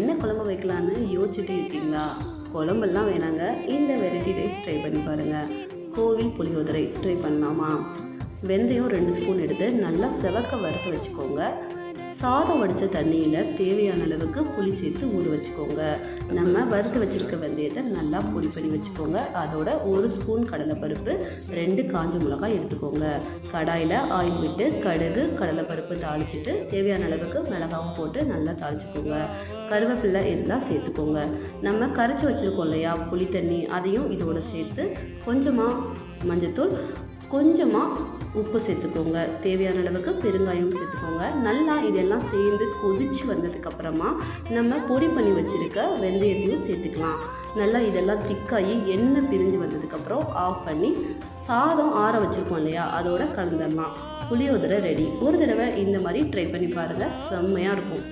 என்ன குழம்பு வைக்கலான்னு யோசிச்சுட்டு இருக்கீங்களா? குழம்பெல்லாம் வேணாங்க, இந்த வெரைட்டி ரைஸ் ட்ரை பண்ணி பாருங்கள். கோவில் புளியோதரை ட்ரை பண்ணலாமா? வெந்தயம் 2 ஸ்பூன் எடுத்து நல்லா செவக்க வறுத்து வச்சுக்கோங்க. சாதம் வடித்த தண்ணியில் தேவையான அளவுக்கு புளி சேர்த்து ஊற வச்சுக்கோங்க. நம்ம வறுத்து வச்சுருக்க வெந்தயத்தை நல்லா பொடி பண்ணி வச்சுக்கோங்க. அதோட 1 ஸ்பூன் கடலைப்பருப்பு, 2 காஞ்ச மிளகாய் எடுத்துக்கோங்க. கடாயில் ஆயில் விட்டு கடுகு கடலைப்பருப்பு தாளிச்சிட்டு தேவையான அளவுக்கு மிளகாவும் போட்டு நல்லா தாளிச்சுக்கோங்க. கருவேப்பிலை இருந்தால் சேர்த்துக்கோங்க. நம்ம கரைச்சி வச்சுருக்கோம் இல்லையா புளி தண்ணி, அதையும் இதோட சேர்த்து கொஞ்சமாக மஞ்சத்தூள், கொஞ்சமாக உப்பு சேர்த்துக்கோங்க. தேவையான அளவுக்கு பெருங்காயம் சேர்த்துக்கோங்க. நல்லா இதெல்லாம் சேர்ந்து கொதிச்சு வந்ததுக்கப்புறமா நம்ம பொடி பண்ணி வச்சுருக்க வெந்தயத்தையும் சேர்த்துக்கலாம். நல்லா இதெல்லாம் திக்காகி எண்ணெய் பிரிஞ்சு வந்ததுக்கப்புறம் ஆஃப் பண்ணி சாதம் ஆற வச்சுருக்கோம் இல்லையா, அதோட கலந்துடலாம். புளியோதரை ரெடி. ஒரு தடவை இந்த மாதிரி ட்ரை பண்ணி பாருங்கள், செம்மையாக இருக்கும்.